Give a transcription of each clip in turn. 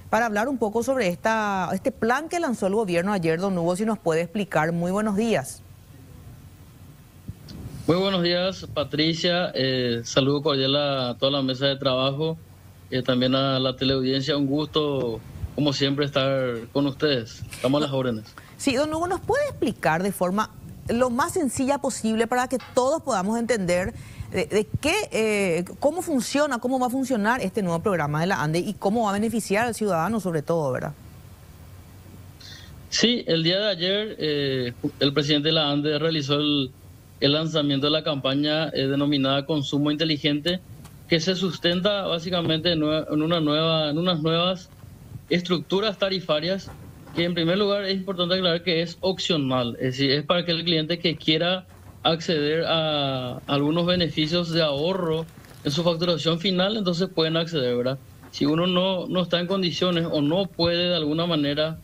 para hablar un poco sobre este plan que lanzó el gobierno ayer. Don Hugo, si nos puede explicar. Muy buenos días. Muy buenos días, Patricia. Saludo cordial a toda la mesa de trabajo, también a la teleaudiencia. Un gusto, como siempre, estar con ustedes. Estamos a las órdenes. Sí, don Hugo, ¿nos puede explicar de forma lo más sencilla posible para que todos podamos entender cómo funciona, cómo va a funcionar este nuevo programa de la ANDE y cómo va a beneficiar al ciudadano sobre todo, ¿verdad? Sí, el día de ayer el presidente de la ANDE realizó el lanzamiento de la campaña denominada Consumo Inteligente, que se sustenta básicamente en unas nuevas estructuras tarifarias, que en primer lugar es importante aclarar que es opcional, es decir, es para aquel cliente que quiera acceder a algunos beneficios de ahorro en su facturación final, entonces pueden acceder, ¿verdad? Si uno no está en condiciones o no puede de alguna manera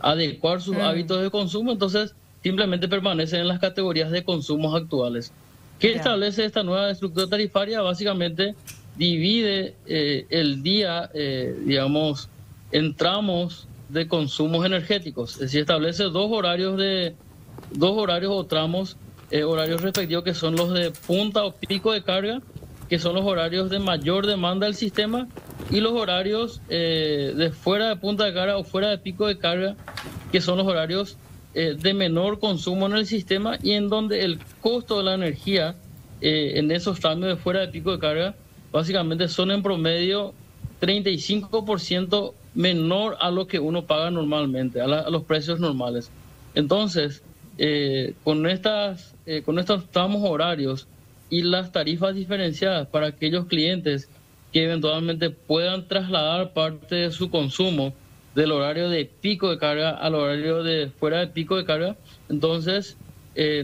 adecuar sus hábitos de consumo, entonces simplemente permanecen en las categorías de consumos actuales. ¿Qué establece esta nueva estructura tarifaria? Básicamente divide el día, digamos, en tramos de consumos energéticos. Es decir, establece dos horarios o tramos, horarios respectivos, que son los de punta o pico de carga, que son los horarios de mayor demanda del sistema, y los horarios de fuera de punta de carga o fuera de pico de carga, que son los horarios de menor consumo en el sistema, y en donde el costo de la energía en esos tramos de fuera de pico de carga básicamente son en promedio 35% menor a lo que uno paga normalmente, a los precios normales. Entonces, con estos tramos horarios y las tarifas diferenciadas para aquellos clientes que eventualmente puedan trasladar parte de su consumo del horario de pico de carga al horario de fuera de pico de carga, entonces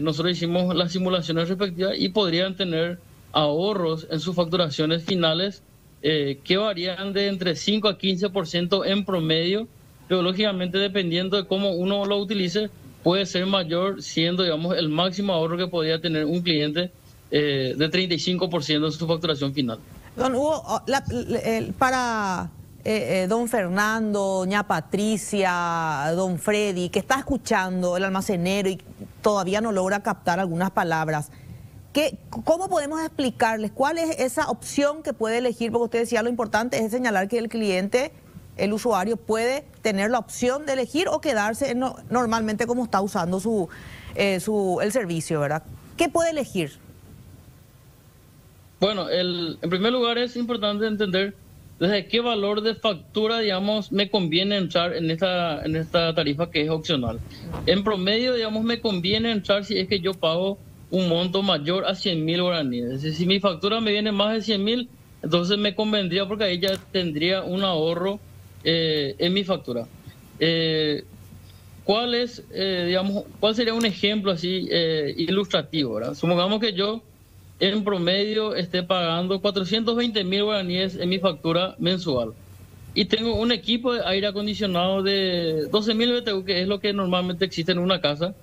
nosotros hicimos las simulaciones respectivas y podrían tener ahorros en sus facturaciones finales que varían de entre 5 a 15% en promedio, pero lógicamente dependiendo de cómo uno lo utilice, puede ser mayor, siendo, digamos, el máximo ahorro que podría tener un cliente de 35% en su facturación final. Don Hugo, para don Fernando, doña Patricia, don Freddy, que está escuchando el almacenero y todavía no logra captar algunas palabras, ¿cómo podemos explicarles cuál es esa opción que puede elegir? Porque usted decía, lo importante es señalar que el cliente, el usuario, puede tener la opción de elegir o quedarse normalmente como está usando el servicio, ¿verdad? ¿Qué puede elegir? Bueno, en primer lugar es importante entender desde qué valor de factura, digamos, me conviene entrar en esta tarifa que es opcional. En promedio, digamos, me conviene entrar si es que yo pago un monto mayor a 100.000 guaraníes. Es decir, si mi factura me viene más de 100.000, entonces me convendría, porque ahí ya tendría un ahorro en mi factura. ¿Cuál sería un ejemplo así ilustrativo, ¿verdad? Supongamos que yo en promedio esté pagando 420.000 guaraníes en mi factura mensual y tengo un equipo de aire acondicionado de 12.000 BTU, que es lo que normalmente existe en una casa.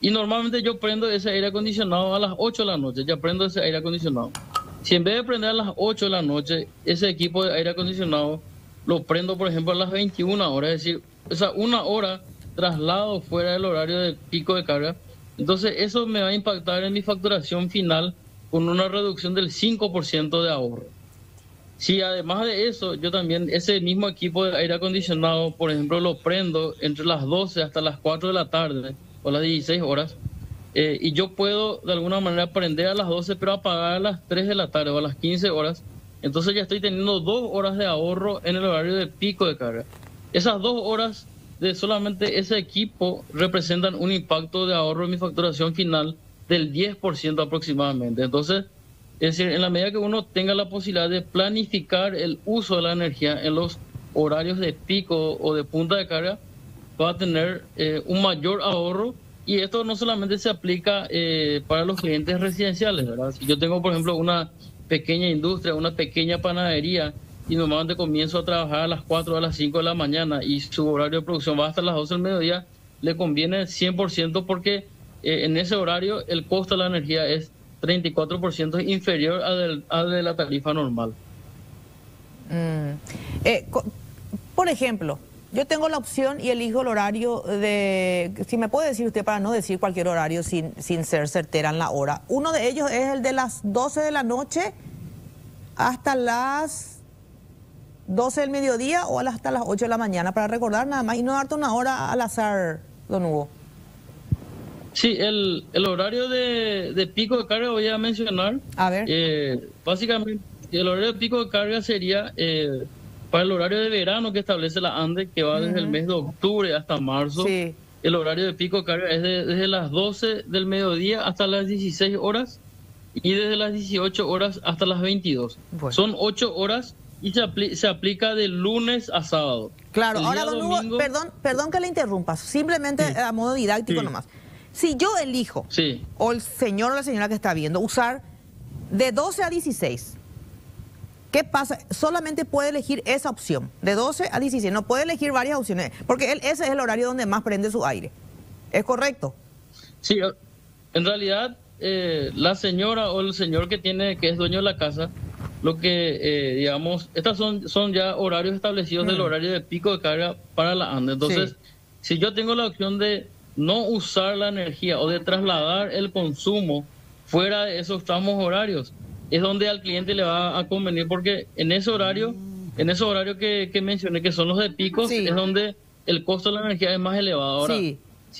Y normalmente yo prendo ese aire acondicionado a las 8 de la noche, ya prendo ese aire acondicionado. Si en vez de prender a las 8 de la noche, ese equipo de aire acondicionado lo prendo, por ejemplo, a las 21 horas, es decir, una hora traslado fuera del horario de pico de carga, entonces eso me va a impactar en mi facturación final con una reducción del 5% de ahorro. Si además de eso, yo también ese mismo equipo de aire acondicionado, por ejemplo, lo prendo entre las 12 hasta las 4 de la tarde o las 16 horas, y yo puedo de alguna manera prender a las 12 pero apagar a las 3 de la tarde o a las 15 horas, entonces ya estoy teniendo 2 horas de ahorro en el horario de pico de carga. Esas 2 horas de solamente ese equipo representan un impacto de ahorro en mi facturación final del 10% aproximadamente. Entonces, es decir, en la medida que uno tenga la posibilidad de planificar el uso de la energía en los horarios de pico o de punta de carga, va a tener un mayor ahorro. Y esto no solamente se aplica para los clientes residenciales, ¿verdad? Si yo tengo, por ejemplo, una pequeña industria, una pequeña panadería, y normalmente comienzo a trabajar a las 4 o a las 5 de la mañana y su horario de producción va hasta las 12 del mediodía, le conviene 100% porque en ese horario el costo de la energía es 34% inferior al de la tarifa normal. Por ejemplo, yo tengo la opción y elijo el horario de, si me puede decir usted para no decir cualquier horario sin ser certera en la hora. Uno de ellos es el de las 12 de la noche hasta las 12 del mediodía o hasta las 8 de la mañana, para recordar nada más y no darte una hora al azar, don Hugo. Sí, el horario de pico de carga voy a mencionar. A ver. Básicamente, el horario de pico de carga sería para el horario de verano que establece la ANDE, que va desde el mes de octubre hasta marzo. Sí. El horario de pico de carga es desde las 12 del mediodía hasta las 16 horas y desde las 18 horas hasta las 22. Bueno. Son 8 horas y se aplica de lunes a sábado. Claro, ahora don Hugo, perdón que le interrumpa, simplemente a modo didáctico nomás. Si yo elijo, o el señor o la señora que está viendo, usar de 12 a 16, ¿qué pasa? Solamente puede elegir esa opción, de 12 a 16, no puede elegir varias opciones, porque ese es el horario donde más prende su aire. ¿Es correcto? Sí, en realidad, la señora o el señor que es dueño de la casa, lo que, digamos, estas son ya horarios establecidos del horario de pico de carga para la ANDE. Entonces, si yo tengo la opción de no usar la energía o de trasladar el consumo fuera de esos tramos horarios, es donde al cliente le va a convenir, porque en ese horario que mencioné, que son los de picos, es donde el costo de la energía es más elevado. Ahora,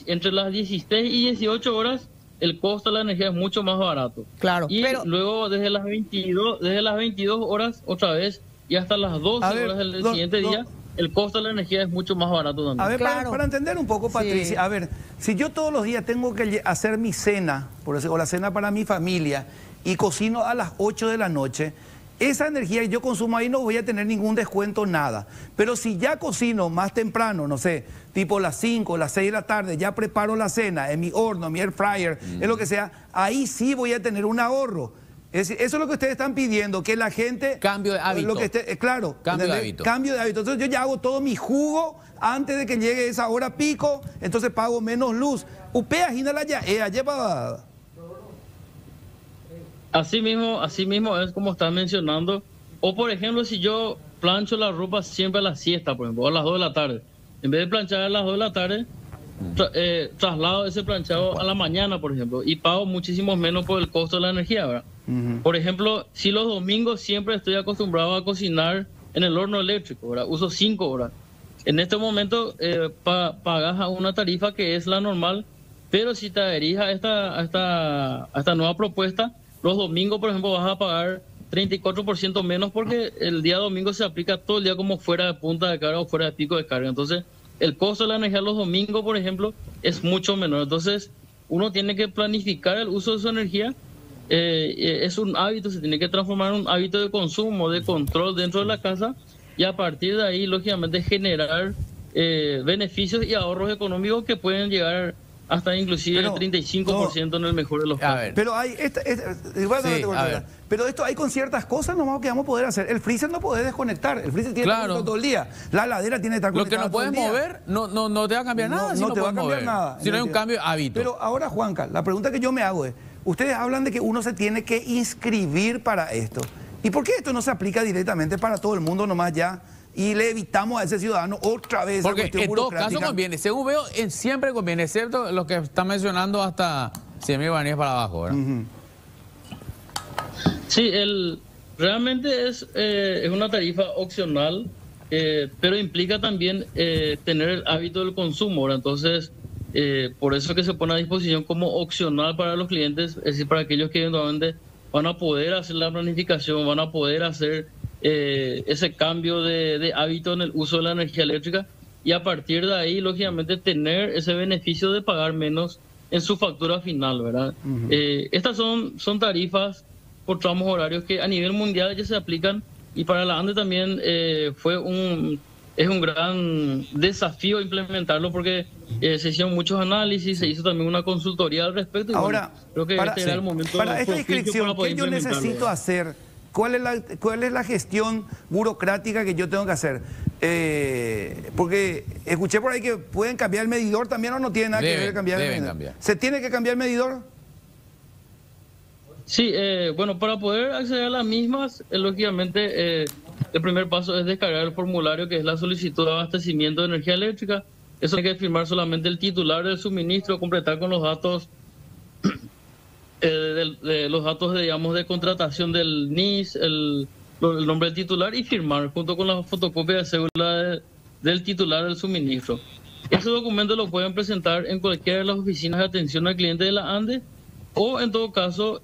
entre las 16 y 18 horas, el costo de la energía es mucho más barato. Claro, y luego desde las 22 horas otra vez y hasta las 12 horas del siguiente día, el costo de la energía es mucho más barato también. A ver, para entender un poco, Patricia, a ver, si yo todos los días tengo que hacer mi cena, por eso, o la cena para mi familia, y cocino a las 8 de la noche, esa energía que yo consumo ahí no voy a tener ningún descuento, nada. Pero si ya cocino más temprano, no sé, tipo las 5, las 6 de la tarde, ya preparo la cena en mi horno, en mi air fryer, en lo que sea, ahí sí voy a tener un ahorro. Es decir, eso es lo que ustedes están pidiendo, que la gente... Cambio de hábito. Claro. Cambio de hábito. Cambio de hábito. Entonces yo ya hago todo mi jugo antes de que llegue esa hora pico, entonces pago menos luz. Upea, gínala ya, lleva... Así mismo es como están mencionando. O por ejemplo, si yo plancho la ropa siempre a la siesta, por ejemplo, o a las 2 de la tarde. En vez de planchar a las 2 de la tarde, traslado ese planchado a la mañana, por ejemplo, y pago muchísimo menos por el costo de la energía, ¿verdad? Por ejemplo, si los domingos siempre estoy acostumbrado a cocinar en el horno eléctrico, ¿verdad? Uso 5 horas. En este momento pagas a una tarifa que es la normal, pero si te adherís a esta nueva propuesta, los domingos, por ejemplo, vas a pagar 34% menos porque el día domingo se aplica todo el día como fuera de punta de carga o fuera de pico de carga. Entonces, el costo de la energía los domingos, por ejemplo, es mucho menor. Entonces, uno tiene que planificar el uso de su energía. Es un hábito, se tiene que transformar en un hábito de consumo, de control dentro de la casa y a partir de ahí, lógicamente, generar beneficios y ahorros económicos que pueden llegar hasta inclusive el 35% en el mejor de los casos. Pero hay pero esto hay con ciertas cosas nomás que vamos a poder hacer. El freezer no puede desconectar. El freezer tiene que estar conectado todo el día. La heladera tiene que estar conectada. Lo que no puedes mover no te va a cambiar nada. No te va a cambiar nada. Si no hay un cambio de hábito. Pero ahora, Juanca, la pregunta que yo me hago es, ustedes hablan de que uno se tiene que inscribir para esto. ¿Y por qué esto no se aplica directamente para todo el mundo nomás ya? Y le evitamos a ese ciudadano otra vez esa cuestión burocrática. Porque en todo caso conviene, según veo, siempre conviene, excepto lo que están mencionando hasta 100.000 guaraníes para abajo, ¿verdad? Sí, realmente es una tarifa opcional, pero implica también tener el hábito del consumo, ¿verdad? Entonces, por eso que se pone a disposición como opcional para los clientes, es decir, para aquellos que eventualmente van a poder hacer la planificación, van a poder hacer ese cambio de hábito en el uso de la energía eléctrica y a partir de ahí, lógicamente, tener ese beneficio de pagar menos en su factura final, ¿verdad? Estas son tarifas por tramos horarios que a nivel mundial ya se aplican y para la ANDE también es un gran desafío implementarlo porque se hicieron muchos análisis, se hizo también una consultoría al respecto. Y ahora, creo que este era el momento para esta inscripción, ¿qué yo necesito hacer? ¿Cuál es la gestión burocrática que yo tengo que hacer? Porque escuché por ahí que pueden cambiar el medidor también o no tiene nada que ver cambiar el medidor. ¿Se tiene que cambiar el medidor? Sí, bueno, para poder acceder a las mismas, lógicamente el primer paso es descargar el formulario que es la solicitud de abastecimiento de energía eléctrica. Eso tiene que firmar solamente el titular del suministro, completar con los datos los datos digamos, de contratación del NIS, el nombre del titular y firmar junto con la fotocopia de cédula del titular del suministro. Ese documento lo pueden presentar en cualquiera de las oficinas de atención al cliente de la ANDE o en todo caso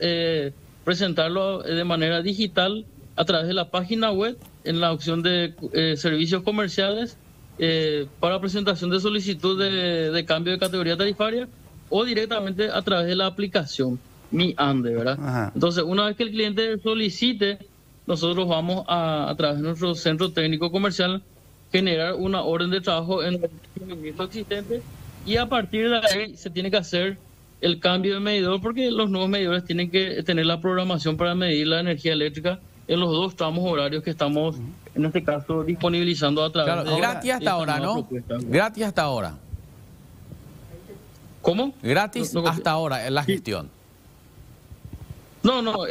presentarlo de manera digital a través de la página web en la opción de servicios comerciales para presentación de solicitud de cambio de categoría tarifaria o directamente a través de la aplicación Mi Ande, ¿verdad? Ajá. Entonces, una vez que el cliente solicite, nosotros vamos a través de nuestro centro técnico comercial generar una orden de trabajo en el suministro existente y a partir de ahí se tiene que hacer el cambio de medidor porque los nuevos medidores tienen que tener la programación para medir la energía eléctrica en los dos tramos horarios que estamos, en este caso, disponibilizando a través de... Gratis hasta ahora, ¿no? Gratis hasta ahora. ¿Cómo? Gratis hasta ahora en la gestión. No,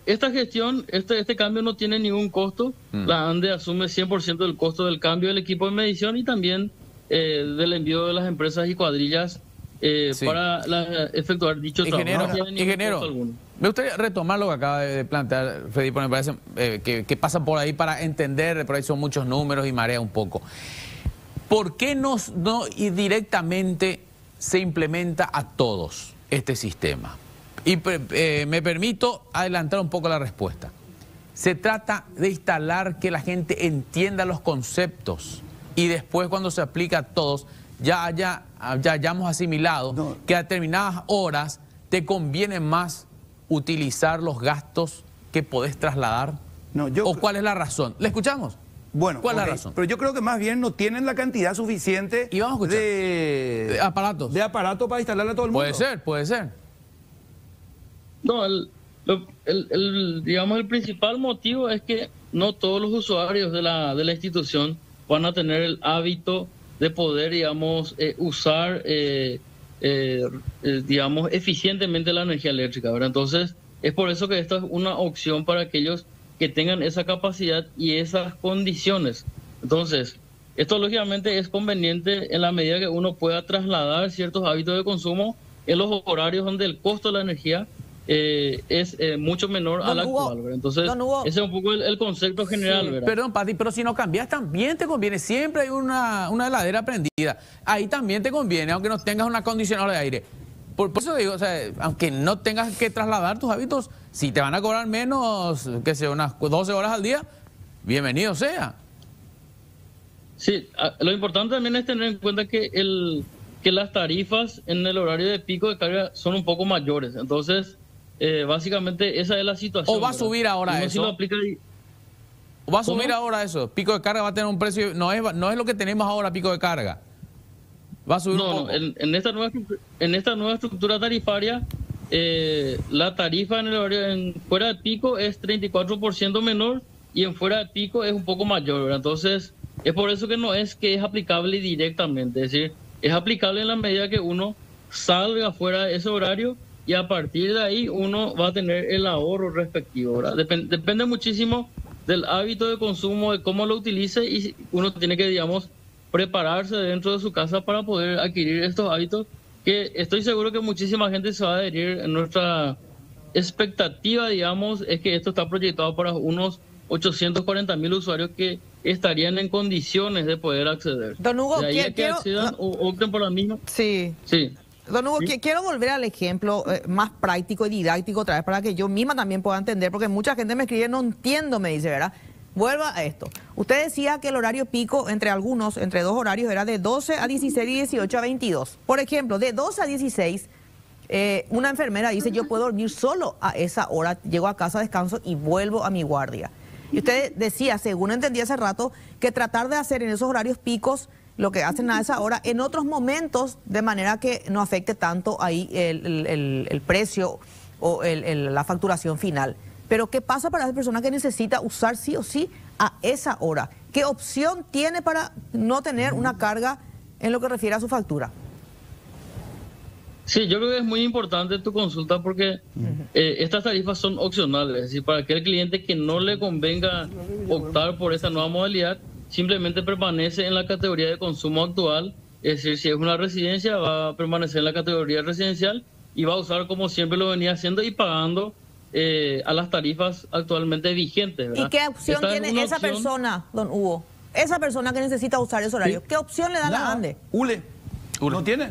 esta gestión, este cambio no tiene ningún costo. La ANDE asume 100% del costo del cambio del equipo de medición y también del envío de las empresas y cuadrillas para efectuar dicho trabajo. Ingeniero, me gustaría retomar lo que acaba de plantear Freddy, porque me parece que pasa por ahí para entender, por ahí son muchos números y marea un poco. ¿Por qué no directamente se implementa a todos este sistema? Y me permito adelantar un poco la respuesta. Se trata de instalar que la gente entienda los conceptos y después cuando se aplica a todos ya hayamos asimilado que a determinadas horas te conviene más utilizar los gastos que podés trasladar. ¿O cuál es la razón? ¿Le escuchamos? Bueno, ¿cuál es la razón? Pero yo creo que más bien no tienen la cantidad suficiente y vamos a escuchar. De aparatos. De aparatos para instalarle a todo el mundo. Puede ser. No, digamos, el principal motivo es que no todos los usuarios de la institución van a tener el hábito de poder, digamos, usar, digamos, eficientemente la energía eléctrica, ¿verdad? Entonces, es por eso que esta es una opción para aquellos que tengan esa capacidad y esas condiciones. Entonces, esto lógicamente es conveniente en la medida que uno pueda trasladar ciertos hábitos de consumo en los horarios donde el costo de la energía es mucho menor al actual, ¿verdad? Entonces, ese es un poco el concepto general, ¿verdad? Perdón, Pati, pero si no cambias también te conviene. Siempre hay una heladera prendida. Ahí también te conviene, aunque no tengas una acondicionadora de aire. Por eso digo, o sea, aunque no tengas que trasladar tus hábitos, si te van a cobrar menos, que sea, unas 12 horas al día, bienvenido sea. Sí, lo importante también es tener en cuenta que las tarifas en el horario de pico de carga son un poco mayores. Entonces, básicamente esa es la situación. ¿O va a subir ahora eso? Si lo aplica... ¿O va a subir ahora eso? Pico de carga va a tener un precio, no es lo que tenemos ahora, pico de carga. Va a subir un poco. En esta nueva estructura tarifaria, la tarifa en el horario fuera de pico es 34% menor y en fuera de pico es un poco mayor, ¿verdad? Entonces, es por eso que no es que es aplicable directamente, es decir, es aplicable en la medida que uno salga fuera de ese horario y a partir de ahí uno va a tener el ahorro respectivo, ¿verdad? Depende muchísimo del hábito de consumo, de cómo lo utilice y uno tiene que, digamos, prepararse dentro de su casa para poder adquirir estos hábitos que estoy seguro que muchísima gente se va a adherir. En nuestra expectativa, digamos, es que esto está proyectado para unos 840.000 usuarios que estarían en condiciones de poder acceder. Don Hugo, de ahí que accedan o opten por la misma. Sí. Sí. Don Hugo, ¿Sí? Quiero volver al ejemplo más práctico y didáctico otra vez para que yo misma también pueda entender, porque mucha gente me escribe, no entiendo, me dice, ¿verdad? Vuelva a esto. Usted decía que el horario pico entre dos horarios, era de 12 a 16 y 18 a 22. Por ejemplo, de 12 a 16, una enfermera dice, yo puedo dormir solo a esa hora, llego a casa, descanso y vuelvo a mi guardia. Y usted decía, según entendí hace rato, que tratar de hacer en esos horarios picos lo que hacen a esa hora en otros momentos, de manera que no afecte tanto ahí el precio o la facturación final. Pero ¿qué pasa para esa persona que necesita usar sí o sí a esa hora? ¿Qué opción tiene para no tener una carga en lo que refiere a su factura? Sí, yo creo que es muy importante tu consulta porque estas tarifas son opcionales. Es decir, para aquel cliente que no le convenga optar por esta nueva modalidad, simplemente permanece en la categoría de consumo actual. Es decir, si es una residencia, va a permanecer en la categoría residencial y va a usar como siempre lo venía haciendo y pagando a las tarifas actualmente vigentes, ¿verdad? ¿Y qué opción tiene esa persona, don Hugo? Esa persona que necesita usar ese horario, ¿qué opción le da la ANDE? ¿No tiene?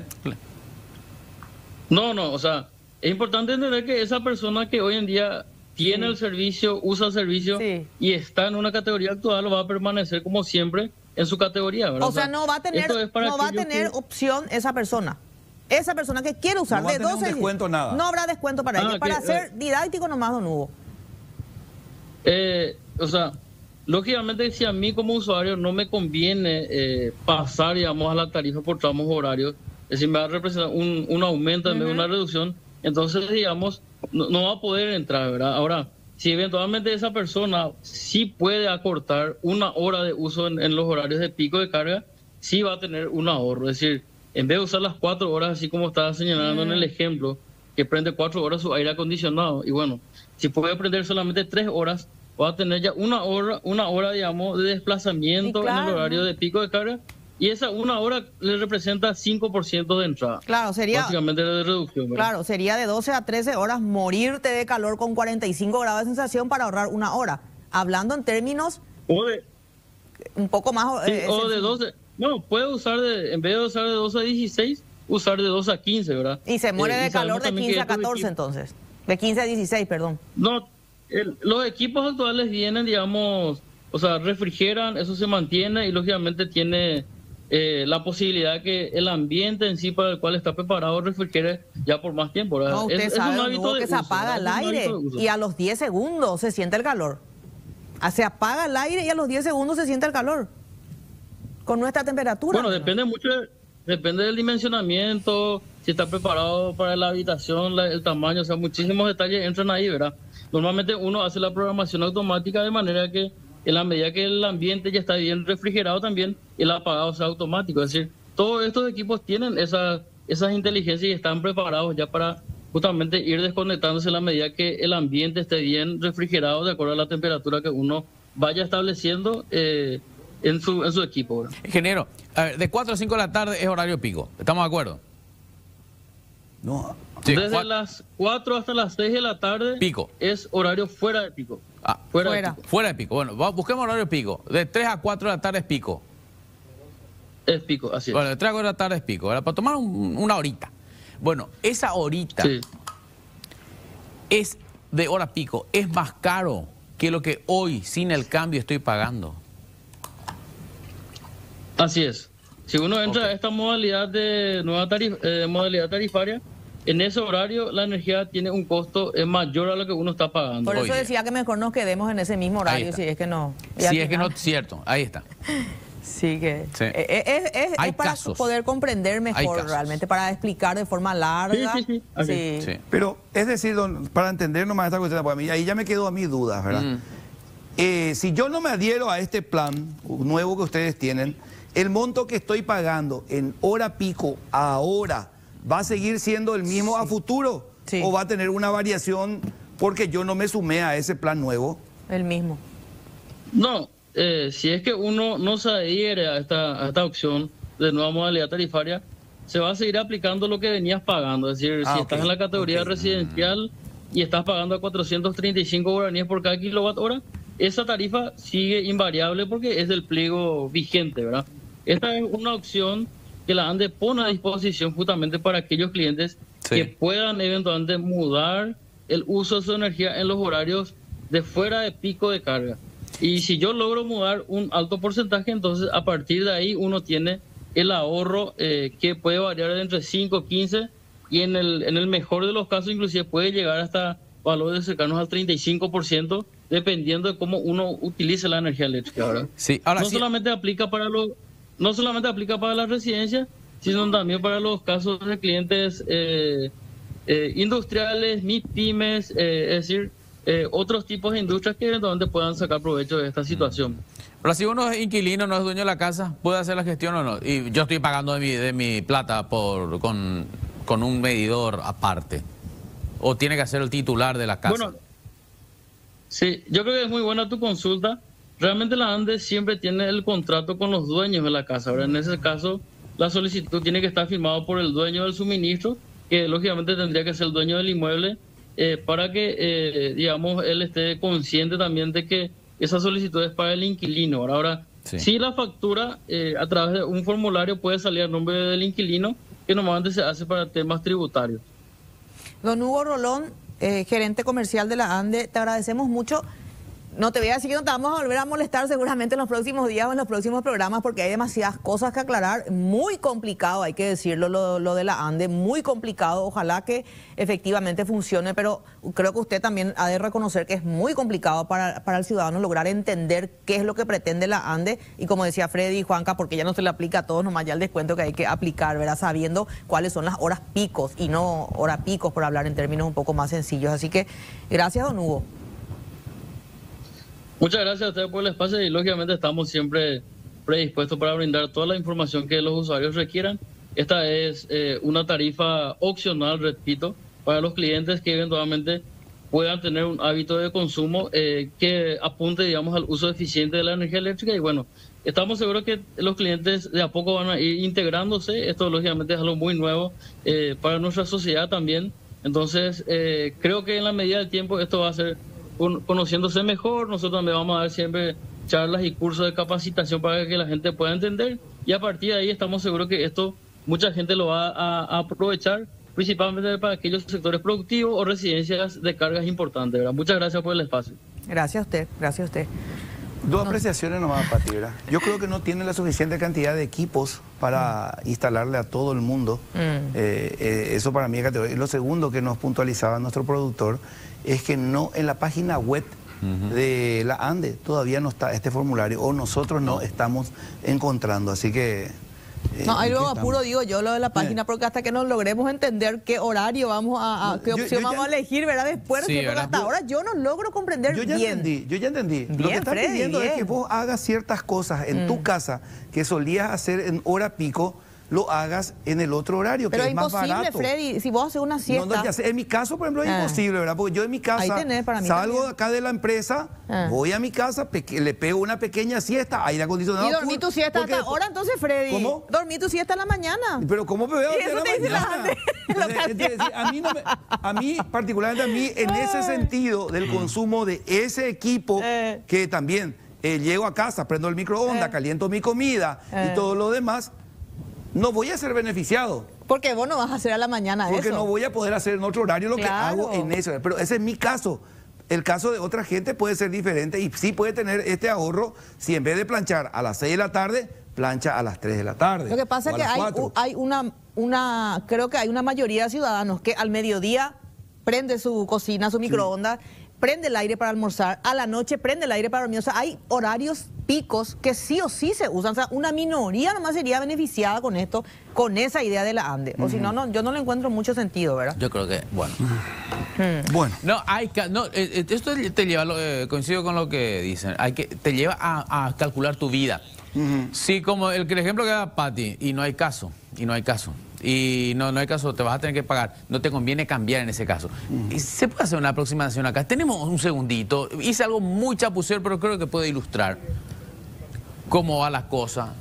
No, o sea, es importante entender que esa persona que hoy en día tiene el servicio, usa el servicio y está en una categoría actual, va a permanecer como siempre en su categoría, ¿verdad? O sea, no va a tener opción esa persona. Esa persona que quiere usar no va de a tener 12 un descuento, nada. No habrá descuento para ella. Para ser didáctico nomás, don Hugo. O sea, lógicamente si a mí como usuario no me conviene pasar, digamos, a la tarifa por tramos horarios, es decir, me va a representar un aumento en vez de una reducción, entonces, digamos, no va a poder entrar, ¿verdad? Ahora, si eventualmente esa persona sí puede acortar una hora de uso en los horarios de pico de carga, sí va a tener un ahorro. Es decir, en vez de usar las 4 horas, así como estaba señalando en el ejemplo, que prende 4 horas su aire acondicionado, y bueno, si puede prender solamente 3 horas, va a tener ya una hora, digamos, de desplazamiento en el horario de pico de carga, y esa una hora le representa 5% de entrada. Claro, sería... Básicamente de reducción, ¿verdad? Claro, sería de 12 a 13 horas morirte de calor con 45 grados de sensación para ahorrar una hora. Hablando en términos... un poco más... o de 12... No, puede usar en vez de usar de 12 a 16, usar de 12 a 15, ¿verdad? Y se muere de calor de 15 a 14 entonces. De 15 a 16, perdón. No, los equipos actuales vienen, digamos, o sea, refrigeran, eso se mantiene y lógicamente tiene la posibilidad que el ambiente en sí para el cual está preparado refrigere ya por más tiempo, ¿verdad? No, usted sabe, es un hábito que se apaga el aire y a los 10 segundos se siente el calor. Se apaga el aire y a los 10 segundos se siente el calor. Con nuestra temperatura. Bueno, depende mucho, depende del dimensionamiento, si está preparado para la habitación, el tamaño, o sea, muchísimos detalles entran ahí, ¿verdad? Normalmente uno hace la programación automática de manera que en la medida que el ambiente ya está bien refrigerado también, el apagado sea automático. Es decir, todos estos equipos tienen esas inteligencias y están preparados ya para justamente ir desconectándose a la medida que el ambiente esté bien refrigerado de acuerdo a la temperatura que uno vaya estableciendo en su equipo, ¿verdad? Ingeniero, a ver, de 4 a 5 de la tarde es horario pico. ¿Estamos de acuerdo? No. Sí, desde las 4 hasta las 6 de la tarde pico. Es horario fuera de pico. Fuera de pico. Bueno, busquemos horario pico. De 3 a 4 de la tarde es pico. Es pico, así es. Bueno, de 3 a 4 de la tarde es pico. Para tomar una horita. Bueno, esa horita es de hora pico. Es más caro que lo que hoy sin el cambio estoy pagando. Así es. Si uno entra a esta modalidad de nueva modalidad tarifaria, en ese horario la energía tiene un costo mayor a lo que uno está pagando. Por eso decía que mejor nos quedemos en ese mismo horario, si es que no. Si es que no, cierto, ahí está. Sí, que es para casos. Poder comprender mejor realmente, para explicar de forma larga. Sí. Pero es decir, para entender nomás esta cuestión, pues, ahí ya me quedó a mí dudas, ¿verdad? Si yo no me adhiero a este plan nuevo que ustedes tienen, el monto que estoy pagando en hora pico ahora va a seguir siendo el mismo a futuro, o va a tener una variación porque yo no me sumé a ese plan nuevo. El mismo. No, si es que uno no se adhiere a esta opción de nueva modalidad tarifaria, se va a seguir aplicando lo que venías pagando. Es decir, si estás en la categoría residencial y estás pagando a 435 guaraníes por cada kilowatt hora, esa tarifa sigue invariable porque es del pliego vigente, ¿verdad? Esta es una opción que la ANDE pone a disposición justamente para aquellos clientes que puedan eventualmente mudar el uso de su energía en los horarios de fuera de pico de carga. Y si yo logro mudar un alto porcentaje, entonces a partir de ahí uno tiene el ahorro que puede variar de entre 5, 15 y en el mejor de los casos inclusive puede llegar hasta valores cercanos al 35%, dependiendo de cómo uno utilice la energía eléctrica, ¿verdad? No solamente aplica para las residencias, sino también para los casos de clientes industriales, pymes, es decir, otros tipos de industrias que eventualmente puedan sacar provecho de esta situación. Pero si uno es inquilino, no es dueño de la casa, ¿puede hacer la gestión o no? Y yo estoy pagando de mi plata con con un medidor aparte? ¿O tiene que hacer el titular de la casa? Bueno, sí, yo creo que es muy buena tu consulta. Realmente la ANDE siempre tiene el contrato con los dueños de la casa. Ahora, en ese caso, la solicitud tiene que estar firmada por el dueño del suministro, que lógicamente tendría que ser el dueño del inmueble, para que, digamos, él esté consciente también de que esa solicitud es para el inquilino. Ahora, sí, la factura a través de un formulario puede salir a nombre del inquilino, que normalmente se hace para temas tributarios. Don Hugo Rolón, gerente comercial de la ANDE, te agradecemos mucho. No te voy a decir que no te vamos a volver a molestar seguramente en los próximos días o en los próximos programas, porque hay demasiadas cosas que aclarar. Muy complicado, hay que decirlo, lo de la ANDE, muy complicado. Ojalá que efectivamente funcione, pero creo que usted también ha de reconocer que es muy complicado para el ciudadano lograr entender qué es lo que pretende la ANDE. Y como decía Freddy y Juanca, porque ya no se le aplica a todos, nomás ya el descuento que hay que aplicar, ¿verdad? Sabiendo cuáles son las horas picos y no horas picos, por hablar en términos un poco más sencillos. Así que gracias, don Hugo. Muchas gracias a ustedes por el espacio y lógicamente estamos siempre predispuestos para brindar toda la información que los usuarios requieran. Esta es una tarifa opcional, repito, para los clientes que eventualmente puedan tener un hábito de consumo que apunte, digamos, al uso eficiente de la energía eléctrica. Y bueno, estamos seguros que los clientes de a poco van a ir integrándose. Esto lógicamente es algo muy nuevo para nuestra sociedad también. Entonces, creo que en la medida del tiempo esto va a ser conociéndose mejor. Nosotros también vamos a dar siempre charlas y cursos de capacitación para que la gente pueda entender, y a partir de ahí estamos seguros que esto mucha gente lo va a aprovechar, principalmente para aquellos sectores productivos o residencias de cargas importantes, ¿verdad? Muchas gracias por el espacio. Gracias a usted, gracias a usted. Dos apreciaciones nomás, Pati, ¿verdad? Yo creo que no tiene la suficiente cantidad de equipos para instalarle a todo el mundo. Eso para mí es categoría. Y lo segundo que nos puntualizaba nuestro productor es que no en la página web de la ANDE todavía no está este formulario, o nosotros no estamos encontrando. Así que... no, ahí luego apuro digo yo lo de la página, porque hasta que nos logremos entender qué horario vamos qué opción vamos a elegir, ¿verdad? Después, sí, porque hasta ahora yo no logro comprender yo ya entendí. Bien, lo que están Freddy, pidiendo es que vos hagas ciertas cosas en tu casa que solías hacer en hora pico, lo hagas en el otro horario, pero que es más barato. Pero es imposible, Freddy, si vos haces una siesta... No, ya sé, en mi caso, por ejemplo, es imposible, ¿verdad? Porque yo en mi casa salgo de acá de la empresa, voy a mi casa, le pego una pequeña siesta, aire acondicionado. ¿Y dormí tu siesta hasta ahora entonces, Freddy? ¿Cómo? Dormí tu siesta en la mañana. ¿Pero cómo me veo de la mañana? A mí, particularmente a mí, en ese sentido del consumo de ese equipo, que también llego a casa, prendo el microondas, caliento mi comida y todo lo demás, no voy a ser beneficiado. Porque vos no vas a hacer a la mañana porque eso. No voy a poder hacer en otro horario lo que hago en eso. Pero ese es mi caso. El caso de otra gente puede ser diferente y sí puede tener este ahorro si en vez de planchar a las 6 de la tarde, plancha a las 3 de la tarde. Lo que pasa es que hay creo que hay una mayoría de ciudadanos que al mediodía prende su cocina, su microondas, prende el aire para almorzar, a la noche prende el aire para dormir. O sea, hay horarios picos que sí o sí se usan. O sea, una minoría nomás sería beneficiada con esto, con esa idea de la ANDE. O si no, yo no le encuentro mucho sentido, ¿verdad? Yo creo que, bueno. Bueno. Esto te lleva, coincido con lo que dicen, te lleva a calcular tu vida. Sí, como el ejemplo que da Pati, y no hay caso. Y no hay caso, te vas a tener que pagar. No te conviene cambiar en ese caso. Y se puede hacer una aproximación acá. Tenemos un segundito. Hice algo muy chapucero, pero creo que puede ilustrar cómo va la cosa.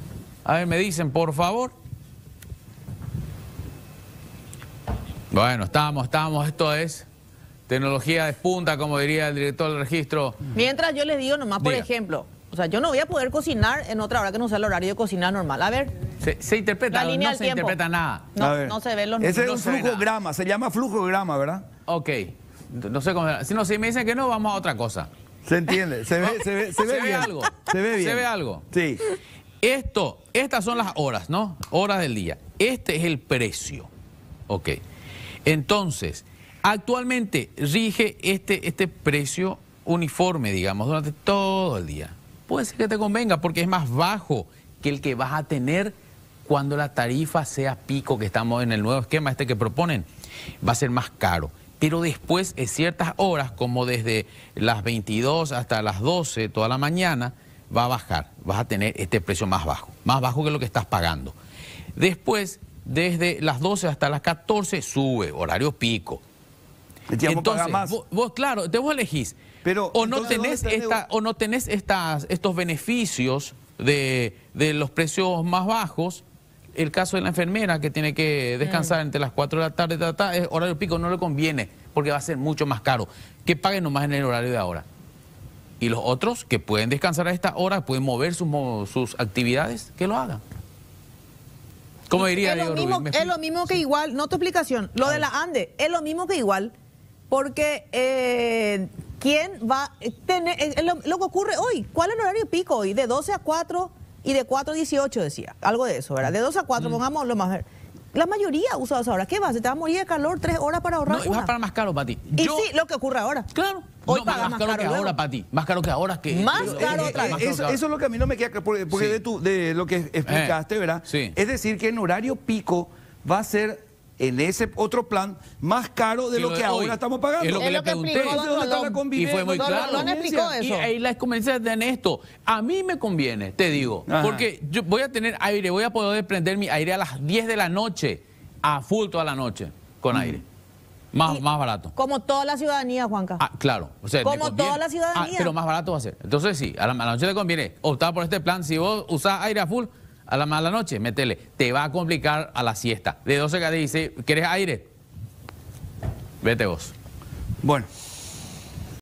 A ver, me dicen, por favor. Bueno, estamos. Esto es tecnología de punta, como diría el director del registro. Mientras yo les digo nomás, por ejemplo, o sea, yo no voy a poder cocinar en otra hora que no sea el horario de cocinar normal. A ver. Se interpreta, no se interpreta nada. No se ven los números. Ese es un flujograma, se llama flujograma, ¿verdad? Ok. No sé cómo. Si me dicen que no, vamos a otra cosa. Se entiende, se ve bien. Algo. Se ve bien. Se ve algo. Sí. Estas son las horas, ¿no? Horas del día. Este es el precio. Ok. Entonces, actualmente rige este precio uniforme, digamos, durante todo el día. Puede ser que te convenga porque es más bajo que el que vas a tener cuando la tarifa sea pico, que estamos en el nuevo esquema que proponen. Va a ser más caro. Pero después, en ciertas horas, como desde las 22 hasta las 12, toda la mañana, va a bajar. Vas a tener este precio más bajo que lo que estás pagando. Después, desde las 12 hasta las 14 sube, horario pico. Entonces, vos, claro, vos elegís. Pero, o no tenés, estos beneficios de los precios más bajos. El caso de la enfermera que tiene que descansar entre las 4 de la tarde, es horario pico, no le conviene porque va a ser mucho más caro. Que paguen nomás en el horario de ahora. Y los otros que pueden descansar a esta hora, pueden mover sus actividades, que lo hagan. ¿Cómo diría es lo mismo que igual, no tu explicación, lo de la ANDE, es lo mismo que igual, porque ¿quién va a tener, lo que ocurre hoy? ¿Cuál es el horario pico hoy? De 12 a 4 y de 4 a 18 decía, algo de eso, ¿verdad? De 12 a 4, pongamos lo más... La mayoría usa esa hora. ¿Qué va? ¿Se te va a morir de calor 3 horas para ahorrar? No, va a pagar más caro para ti. Y sí, lo que ocurre ahora. Claro. Hoy no, paga más caro que ahora para ti. Más caro que ahora que... Más caro otra vez. Eso es lo que a mí no me queda claro, porque sí. de lo que explicaste, ¿verdad? Sí. Es decir, que en horario pico va a ser, en ese otro plan, más caro de lo que ahora estamos pagando. Es lo que le pregunté. Y fue muy claro. No explicó eso. Y ahí la conveniencia de esto. A mí me conviene, te digo. Ajá. Porque yo voy a tener aire, voy a poder prender mi aire a las 10 de la noche, a full toda la noche, con aire. Más barato. Como toda la ciudadanía, Juanca. Ah, claro. O sea, como toda la ciudadanía. Pero más barato va a ser. Entonces sí, a la noche te conviene optar por este plan. Si vos usás aire a full, a la noche, métele. Te va a complicar a la siesta. De 12 a 16, ¿querés aire? Vete vos. Bueno.